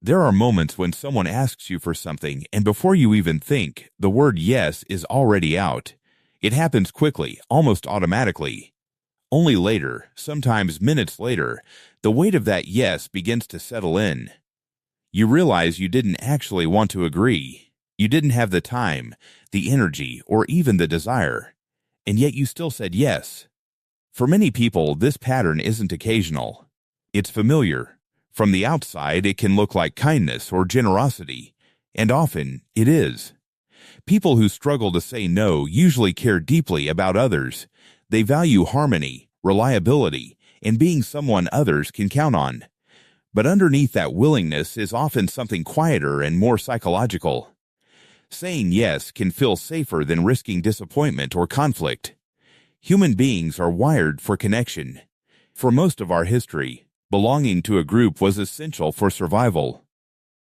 There are moments when someone asks you for something, and before you even think, the word yes is already out. It happens quickly, almost automatically. Only later, sometimes minutes later, the weight of that yes begins to settle in. You realize you didn't actually want to agree. You didn't have the time, the energy, or even the desire. And yet you still said yes. For many people, this pattern isn't occasional. It's familiar. From the outside, it can look like kindness or generosity, and often it is. People who struggle to say no usually care deeply about others. They value harmony, reliability, and being someone others can count on. But underneath that willingness is often something quieter and more psychological. Saying yes can feel safer than risking disappointment or conflict. Human beings are wired for connection. For most of our history, belonging to a group was essential for survival.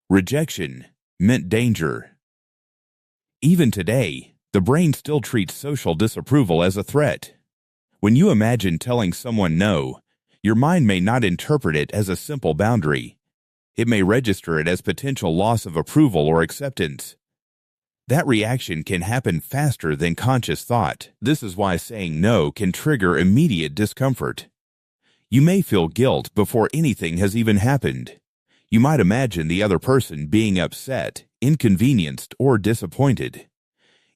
Rejection meant danger. Even today, the brain still treats social disapproval as a threat. When you imagine telling someone no, your mind may not interpret it as a simple boundary. It may register it as potential loss of approval or acceptance. That reaction can happen faster than conscious thought. This is why saying no can trigger immediate discomfort. You may feel guilt before anything has even happened. You might imagine the other person being upset, inconvenienced, or disappointed.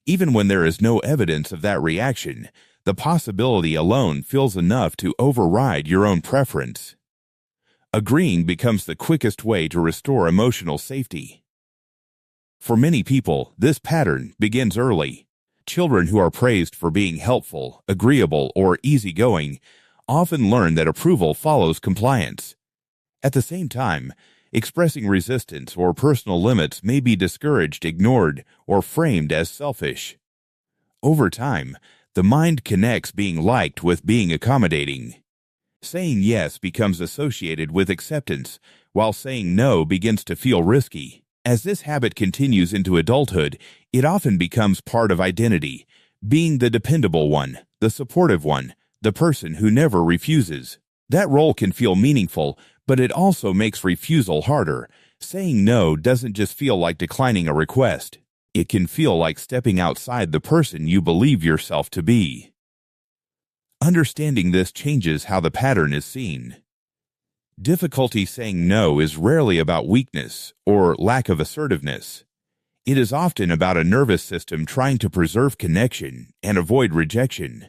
Even when there is no evidence of that reaction, the possibility alone feels enough to override your own preference. Agreeing becomes the quickest way to restore emotional safety. For many people, this pattern begins early. Children who are praised for being helpful, agreeable, or easygoing often learn that approval follows compliance. At the same time, expressing resistance or personal limits may be discouraged, ignored, or framed as selfish. Over time, the mind connects being liked with being accommodating. Saying yes becomes associated with acceptance, while saying no begins to feel risky. As this habit continues into adulthood, it often becomes part of identity, being the dependable one, the supportive one, the person who never refuses. That role can feel meaningful, but it also makes refusal harder. Saying no doesn't just feel like declining a request. It can feel like stepping outside the person you believe yourself to be. Understanding this changes how the pattern is seen. Difficulty saying no is rarely about weakness or lack of assertiveness. It is often about a nervous system trying to preserve connection and avoid rejection.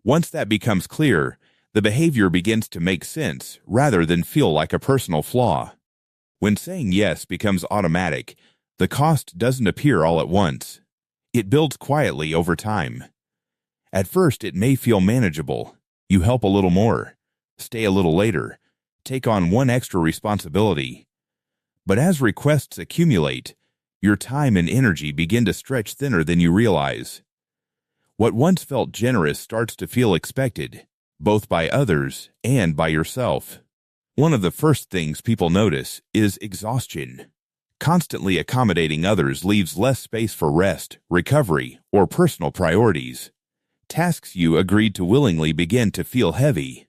Once that becomes clear, the behavior begins to make sense rather than feel like a personal flaw. When saying yes becomes automatic, the cost doesn't appear all at once. It builds quietly over time. At first, it may feel manageable. You help a little more, stay a little later, take on one extra responsibility. But as requests accumulate, your time and energy begin to stretch thinner than you realize. What once felt generous starts to feel expected, both by others and by yourself. One of the first things people notice is exhaustion. Constantly accommodating others leaves less space for rest, recovery, or personal priorities. Tasks you agreed to willingly begin to feel heavy.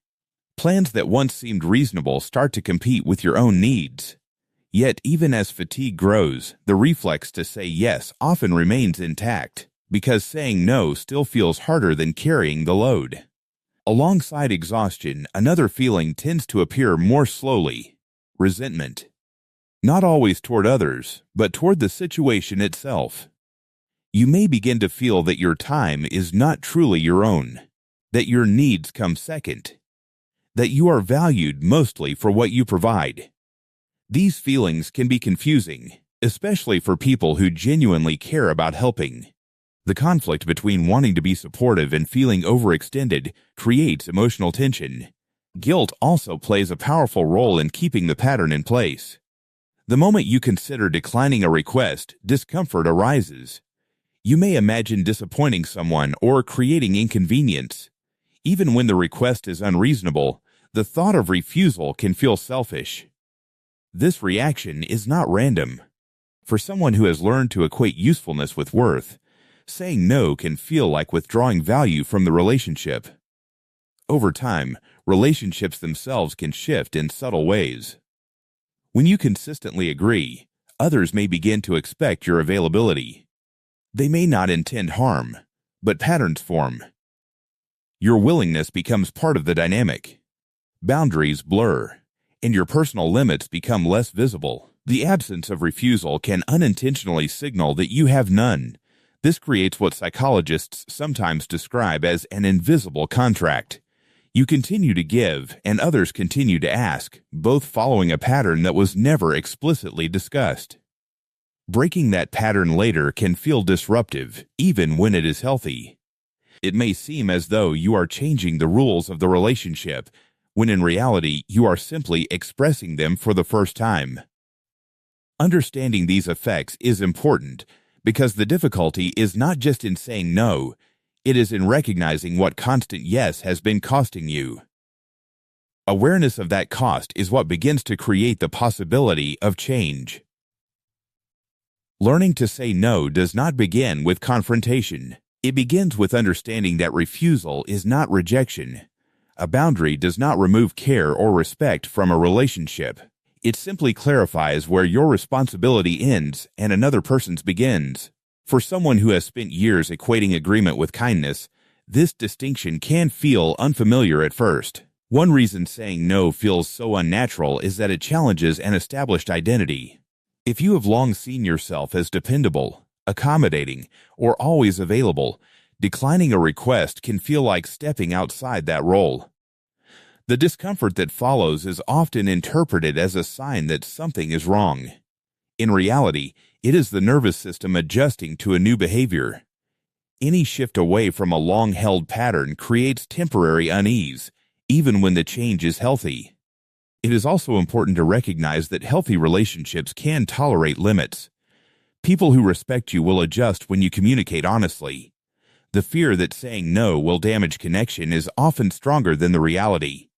Plans that once seemed reasonable start to compete with your own needs. Yet even as fatigue grows, the reflex to say yes often remains intact, because saying no still feels harder than carrying the load. Alongside exhaustion, another feeling tends to appear more slowly: resentment. Not always toward others, but toward the situation itself. You may begin to feel that your time is not truly your own, that your needs come second, that you are valued mostly for what you provide. These feelings can be confusing, especially for people who genuinely care about helping. The conflict between wanting to be supportive and feeling overextended creates emotional tension. Guilt also plays a powerful role in keeping the pattern in place. The moment you consider declining a request, discomfort arises. You may imagine disappointing someone or creating inconvenience. Even when the request is unreasonable, the thought of refusal can feel selfish. This reaction is not random. For someone who has learned to equate usefulness with worth, saying no can feel like withdrawing value from the relationship. Over time, relationships themselves can shift in subtle ways. When you consistently agree, others may begin to expect your availability. They may not intend harm, but patterns form. Your willingness becomes part of the dynamic. Boundaries blur, and your personal limits become less visible. The absence of refusal can unintentionally signal that you have none. This creates what psychologists sometimes describe as an invisible contract. You continue to give, and others continue to ask, both following a pattern that was never explicitly discussed. Breaking that pattern later can feel disruptive, even when it is healthy. It may seem as though you are changing the rules of the relationship, when in reality you are simply expressing them for the first time. Understanding these effects is important because the difficulty is not just in saying no, it is in recognizing what constant yes has been costing you. Awareness of that cost is what begins to create the possibility of change. Learning to say no does not begin with confrontation. It begins with understanding that refusal is not rejection. A boundary does not remove care or respect from a relationship. It simply clarifies where your responsibility ends and another person's begins. For someone who has spent years equating agreement with kindness, this distinction can feel unfamiliar at first. One reason saying no feels so unnatural is that it challenges an established identity. If you have long seen yourself as dependable, accommodating, or always available, declining a request can feel like stepping outside that role. The discomfort that follows is often interpreted as a sign that something is wrong. In reality, it is the nervous system adjusting to a new behavior. Any shift away from a long-held pattern creates temporary unease, even when the change is healthy. It is also important to recognize that healthy relationships can tolerate limits. People who respect you will adjust when you communicate honestly. The fear that saying no will damage connection is often stronger than the reality.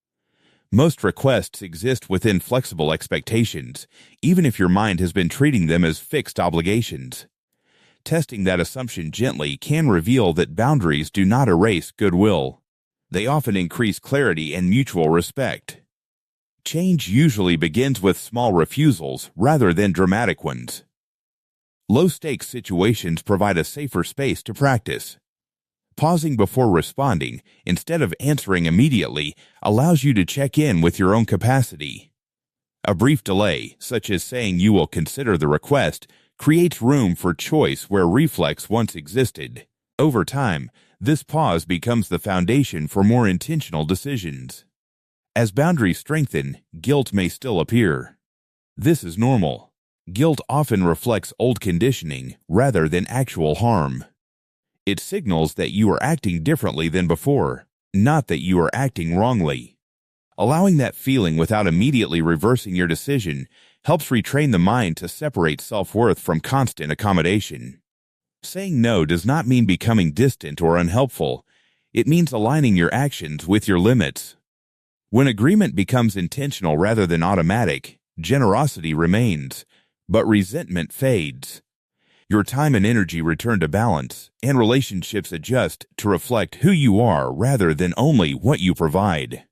Most requests exist within flexible expectations, even if your mind has been treating them as fixed obligations. Testing that assumption gently can reveal that boundaries do not erase goodwill. They often increase clarity and mutual respect. Change usually begins with small refusals rather than dramatic ones. Low-stakes situations provide a safer space to practice. Pausing before responding, instead of answering immediately, allows you to check in with your own capacity. A brief delay, such as saying you will consider the request, creates room for choice where reflex once existed. Over time, this pause becomes the foundation for more intentional decisions. As boundaries strengthen, guilt may still appear. This is normal. Guilt often reflects old conditioning rather than actual harm. It signals that you are acting differently than before, not that you are acting wrongly. Allowing that feeling without immediately reversing your decision helps retrain the mind to separate self-worth from constant accommodation. Saying no does not mean becoming distant or unhelpful. It means aligning your actions with your limits. When agreement becomes intentional rather than automatic, generosity remains, but resentment fades. Your time and energy return to balance, and relationships adjust to reflect who you are rather than only what you provide.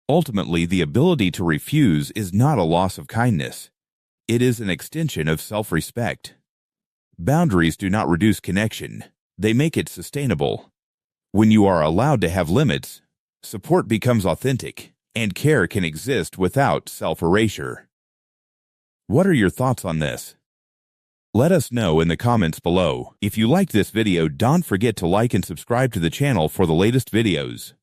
Ultimately, the ability to refuse is not a loss of kindness. It is an extension of self-respect. Boundaries do not reduce connection. They make it sustainable. When you are allowed to have limits, support becomes authentic, and care can exist without self-erasure. What are your thoughts on this? Let us know in the comments below. If you liked this video, don't forget to like and subscribe to the channel for the latest videos.